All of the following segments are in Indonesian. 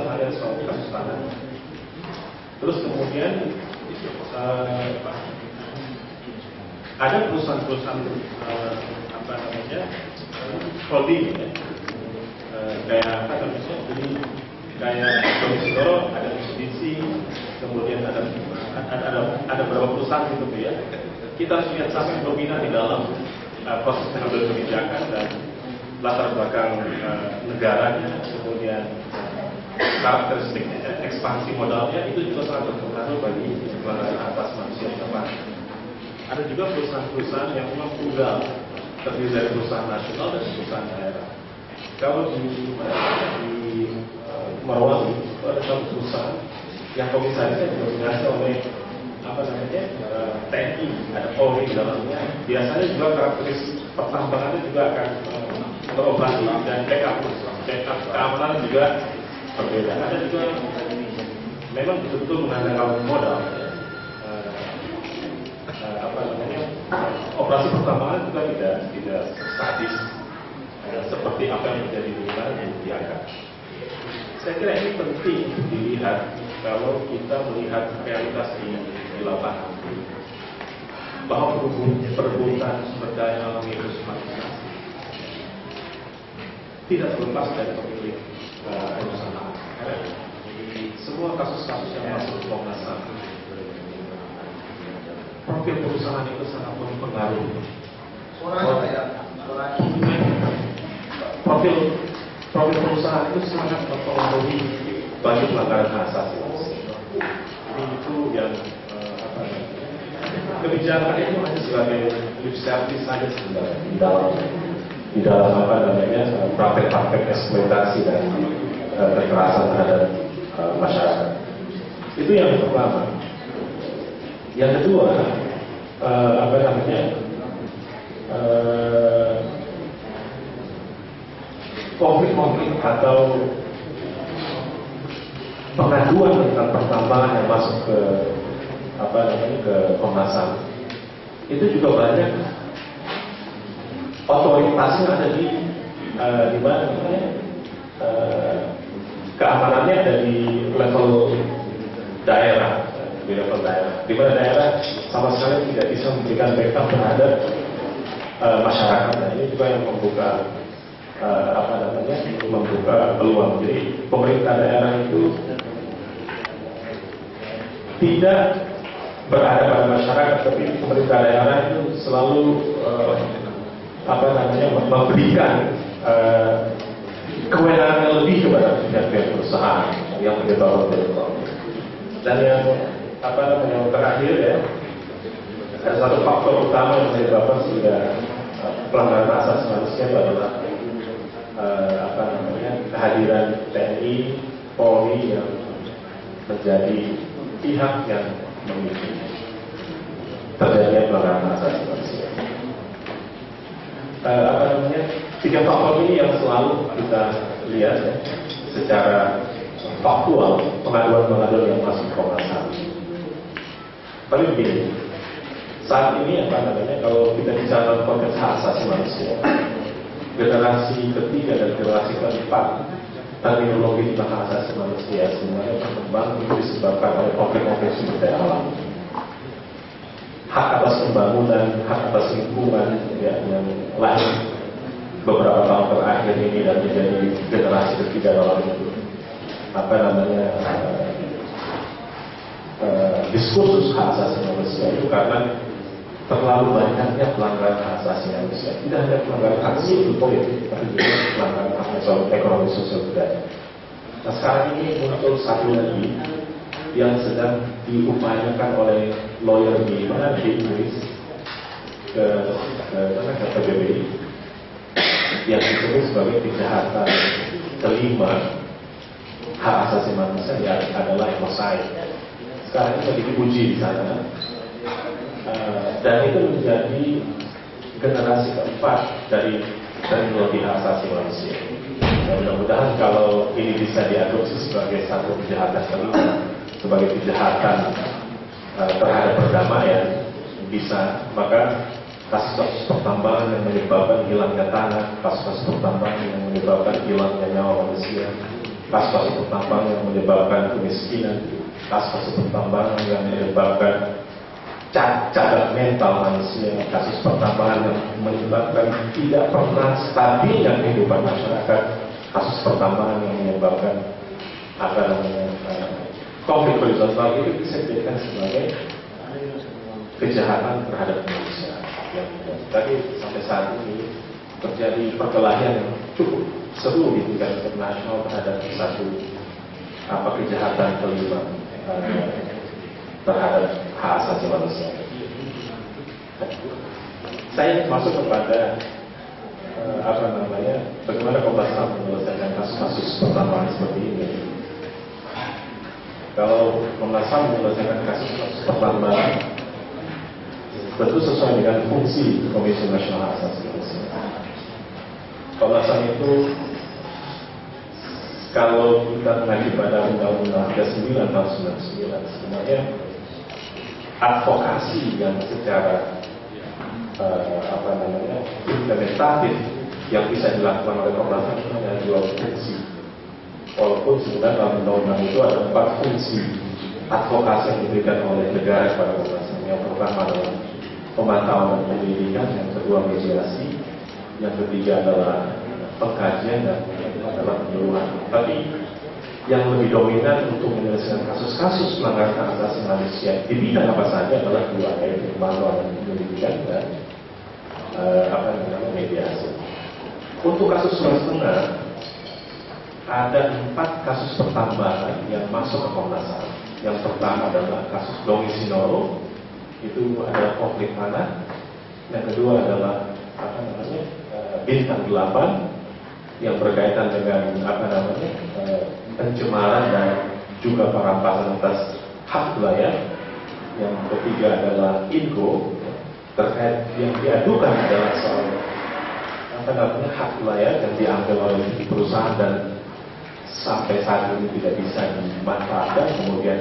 ada suatu kasus tanah. Terus kemudian ada perusahaan-perusahaan holding ya, kayak apa namanya, jadi kayak Domesindoro ada Mitsubishi, kemudian ada beberapa perusahaan gitu ya. Kita harus lihat sampai dominan di dalam proses pengambilan kebijakan dan latar belakang negaranya, kemudian karakteristiknya, ekspansi modalnya itu juga sangat berpengaruh bagi pelanggaran hak asasi manusia ke depan. Ada juga perusahaan-perusahaan yang memang tunggal, terdiri dari perusahaan nasional dan perusahaan daerah. Kalau di Morowali itu ada satu perusahaan yang komisarisnya didominasi oleh TNI, ada Polri di dalamnya. Biasanya juga karakteristik pertambangannya juga akan terobati dan backup keamanan juga berbeda. Ada juga memang betul-betul mengandalkan modal. Operasi pertambangan juga tidak statis seperti apa yang terjadi di luar yang diangkat. Saya kira ini penting dilihat kalau kita melihat realitas di lapangan, bahwa perebutan sumber daya alam itu semakin tidak terlepas dari pemilik perusahaan. Semua kasus-kasus yang masuk ke Komnas HAM, profil perusahaan itu sangat mempengaruhi. Profil perusahaan itu sangat mempengaruhi bagi pelanggaran hak asasi manusia. Itu yang kebijakan itu hanya sebagai lip service saja sebenarnya di dalam praktek-praktek eksploitasi dan kekerasan terhadap masyarakat. Itu yang pertama. Yang kedua, konflik-konflik atau pengaduan tentang pertambangan yang masuk ke ke Komnas HAM itu juga banyak otoritasnya ada di mana keamanannya ada di level daerah, di mana daerah sama sekali tidak bisa memberikan backup terhadap masyarakat. Nah, ini juga yang membuka membuka peluang. Jadi pemerintah daerah itu tidak berada pada masyarakat, tapi pemerintah daerah itu selalu memberikan kewenangan yang lebih kepada pihak-pihak perusahaan yang menyebabkan problem. Dan yang terakhir ya, ada satu faktor utama yang menyebabkan sehingga pelanggaran hak asasi manusia adalah kehadiran TNI, Polri yang menjadi pihak yang memicu terjadinya pelanggaran hak asasi manusia. Tiga faktor ini yang selalu kita lihat ya, secara faktual pengaduan-pengaduan yang masuk ke Komnas HAM. Tapi begini, saat ini kalau kita bicara konteks hak asasi manusia, generasi ketiga dan generasi keempat terminologi tentang hak asasi manusia semuanya berkembang itu disebabkan oleh konflik-konflik sumber daya alam, hak atas pembangunan, hak atas lingkungan ya, yang lahir beberapa tahun terakhir ini dan menjadi generasi ketiga dalam itu diskursus hak asasi manusia itu karena terlalu banyaknya pelanggaran hak asasi manusia. Tidak hanya pelanggaran hak asasi politik, tapi juga pelanggaran hak asasi ekonomi sosial budaya. Nah, sekarang ini muncul satu lagi yang sedang diupayakan oleh lawyer di Inggris ke PBB yang disebut sebagai kejahatan kelima hak asasi manusia yang adalah ekoside. Sekarang ini lagi diuji di sana. Dan itu menjadi generasi keempat dari teknologi hak asasi manusia. Mudah-mudahan kalau ini bisa diadopsi sebagai satu kejahatan kelima, sebagai kejahatan terhadap perdamaian, maka kasus-kasus pertambangan yang menyebabkan hilangnya tanah, kasus-kasus pertambangan yang menyebabkan hilangnya nyawa manusia, kasus pertambangan yang menyebabkan kemiskinan, kasus pertambangan yang menyebabkan cacat mental manusia, kasus pertambangan yang menyebabkan tidak pernah stabilnya kehidupan masyarakat, kasus pertambangan yang menyebabkan konflik horizontal, itu bisa dijadikan sebagai kejahatan terhadap manusia. Tapi sampai saat ini terjadi perkelahian yang cukup seru di tingkat internasional terhadap satu kejahatan kelima terhadap hak asasi manusia. Saya masuk kepada bagaimana Komnas HAM menyelesaikan kasus-kasus pertambangan seperti ini. Kalau Komnas HAM menyelesaikan kasus-kasus pertambangan, tentu sesuai dengan fungsi Komisi Nasional Hak Asasi Manusia. Komnas HAM itu, kalau kita mengacu pada Undang-Undang 39 tahun 1999, sebenarnya advokasi yang secara implementatif yang bisa dilakukan oleh Komnas HAM itu hanya 2 fungsi. Walaupun sebenarnya dalam undang-undang itu ada 4 fungsi advokasi yang diberikan oleh negara kepada Komnas HAM. Yang pertama adalah pemantauan dan penyelidikan, yang kedua mediasi, yang ketiga adalah pengkajian, dan yang kedua adalah penyuluhan. Tapi yang lebih dominan untuk menyelesaikan kasus-kasus pelanggaran hak asasi manusia di bidang apa saja adalah 2, yaitu pemantauan dan penyelidikan dan mediasi. Untuk kasus Sulawesi Tengah ada 4 kasus pertambangan yang masuk ke Komnas HAM. Yang pertama adalah kasus Dongi Sinoro, itu adalah konflik tanah. Yang kedua adalah Bintang 8 yang berkaitan dengan pencemaran dan juga perampasan atas hak wilayah. Yang ketiga adalah Ingo, terkait yang diadukan adalah soal hak wilayah yang diambil oleh perusahaan dan sampai saat ini tidak bisa dimanfaatkan, kemudian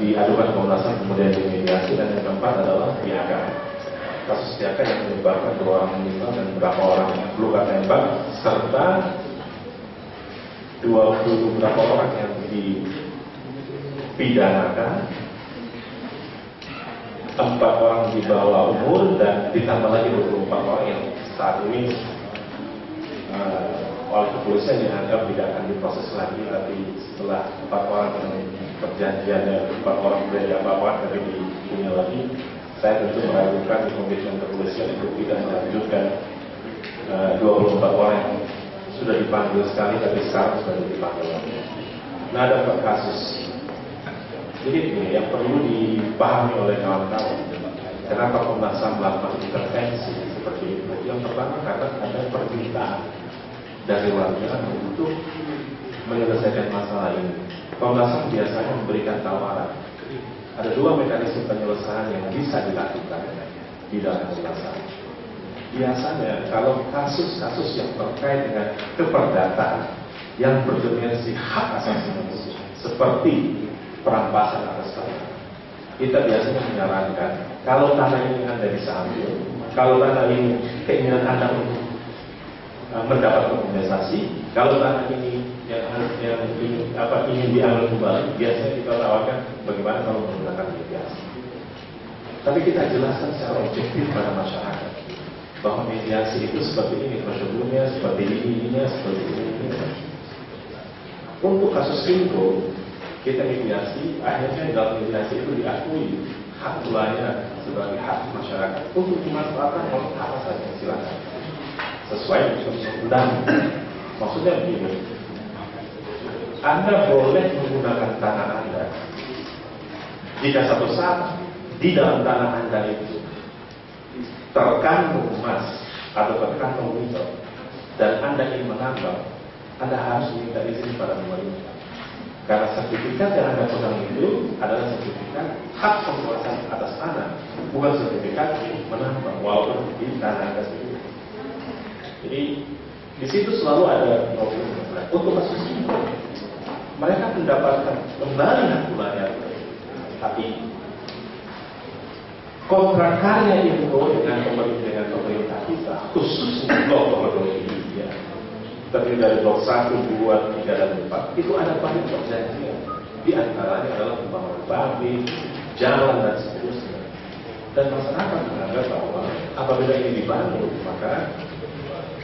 diadukan Komnas HAM, kemudian dimediasi. Dan yang keempat adalah Tiaga, kasus Tiaga yang menyebabkan 2 orang meninggal dan beberapa orang luka tembak, serta 20 berapa orang yang dipidanakan, 4 orang di bawah umur, dan ditambah lagi 24 orang yang saat ini oleh kepolisian dianggap tidak akan diproses lagi. Tapi setelah 4 orang yang perjanjiannya 4 orang sudah diapa-apakan tapi dipunya lagi, saya tentu meragukan di komitmen kepolisian untuk tidak melanjutkan 24 orang yang sudah dipanggil sekali tapi sekarang sudah dipanggil lagi. Nah, ada 4 kasus. Jadi ini yang perlu dipahami oleh kawan-kawan. Kenapa Komnas HAM melakukan intervensi seperti itu? Yang pertama karena ada permintaan dari warga untuk menyelesaikan masalah ini. Komnas HAM biasanya memberikan tawaran. Ada 2 mekanisme penyelesaian yang bisa dilakukan di dalam Komnas HAM. Biasanya kalau kasus-kasus yang terkait dengan keperdataan yang berdimensi hak asasi manusia, seperti perampasan atas tanah, kita biasanya menyarankan kalau tanah ini Anda bisa ambil, kalau tanah ini keinginan Anda untuk mendapat kompensasi, kalau tanah ini yang ingin diambil kembali, biasanya kita tawarkan bagaimana kalau menggunakan mediasi. Tapi kita jelaskan secara objektif pada masyarakat bahwa mediasi itu seperti ini prosedurnya, seperti ini, seperti ini. Untuk kasus Ingo, kita mediasi, akhirnya dalam mediasi itu diakui hak wilayah sebagai hak masyarakat untuk dimanfaatkan oleh apa saja, silakan sesuai dengan undang. Maksudnya begini, Anda boleh menggunakan tanah Anda jika satu saat di dalam tanah Anda itu terkandung emas atau terkandung nikel dan Anda ingin menambang, Anda harus minta izin pada pemerintah. Karena sertifikat yang Anda pegang itu adalah sertifikat hak penguasaan atas tanah, bukan sertifikat menambang walaupun di tanah Anda sendiri. Jadi di situ selalu ada problem. Untuk kasus ini, mereka mendapatkan kembali hak wilayah, tapi kontrak karya itu dengan pemerintah kita, khususnya Gubernur India, terdiri dari blok 1, 2, 3, dan 4, itu ada banyak perjanjian. Di antaranya adalah pembangunan pabrik, jalan, dan seterusnya. Dan masyarakat menganggap bahwa apabila ini dibangun, maka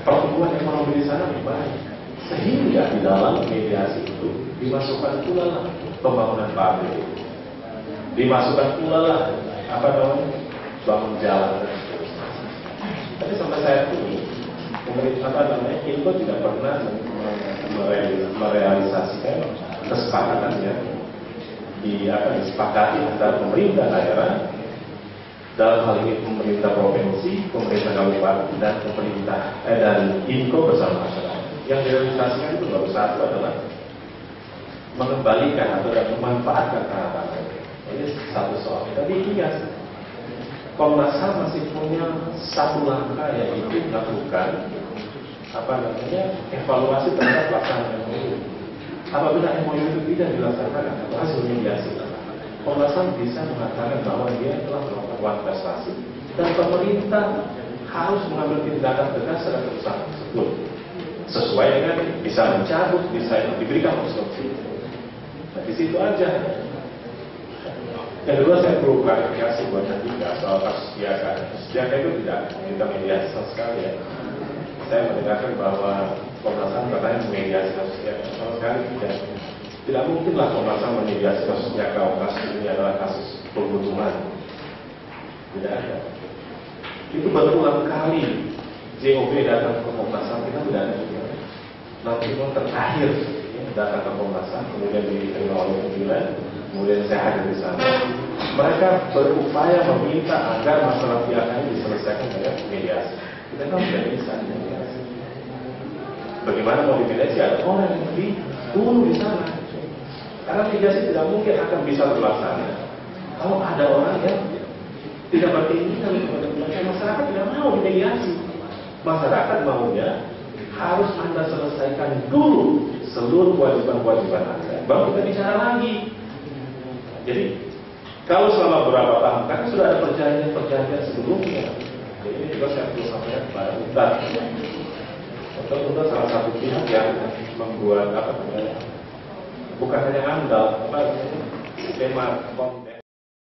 pertumbuhan ekonomi di sana lebih baik. Sehingga di dalam mediasi itu dimasukkan pula lah pembangunan pabrik, dimasukkan pula lah bangun jalan, dan seterusnya. Tapi sampai saya ini pemerintah Info tidak pernah merealisasikan kesepakatannya disepakati antara pemerintah daerah, dalam hal ini pemerintah provinsi, pemerintah kabupaten, dan pemerintah dan Info bersama masyarakat. Yang direalisasikan itu baru satu adalah mengembalikan atau memanfaatkan tanah tanah. Ini satu soal. Tapi ingat, Komnas HAM masih punya satu langkah, yaitu melakukan evaluasi terhadap pelaksanaan MOU. Apabila MOU itu tidak dilaksanakan atau hasil mediasi, Komnas HAM bisa mengatakan bahwa dia telah melakukan prestasi dan pemerintah harus mengambil tindakan tegas terhadap perusahaan tersebut, sesuai dengan bisa mencabut, bisa diberikan obstruksi. Nah, di situ aja. Yang kedua, saya perlu klarifikasi buat Anda soal kasus Jaka. Kasus Jaka itu tidak meminta mediasi sama sekali ya. Saya mendengarkan bahwa Komnas HAM katanya memediasi kasus Jaka. Sama sekali tidak. Tidak mungkinlah Komnas HAM memediasi kasus Jaka. Kasus ini adalah kasus pembunuhan. Tidak ada. Itu berulang kali JOB datang ke Komnas HAM, kita tidak ada juga. Nanti terakhir datang ke Komnas HAM, kemudian diterima oleh pimpinan, kemudian saya hadir di sana. Mereka berupaya meminta agar masalah Jaka ini diselesaikan dengan mediasi. Kita kan tidak bisa mediasi. Bagaimana mau dimediasi? Ada orang yang dibunuh di sana. Karena mediasi tidak mungkin akan bisa terlaksana kalau ada orang yang tidak berkeinginan kepada mereka. Masyarakat tidak mau dimediasi. Masyarakat maunya harus Anda selesaikan dulu seluruh kewajiban-kewajiban Anda, baru kita bicara lagi. Jadi kalau selama beberapa tahun kan sudah ada perjanjian sebelumnya. Jadi ini juga saya perlu sampaikan kepada Untar. Untar salah satu pihak yang membuat bukan hanya andal, skema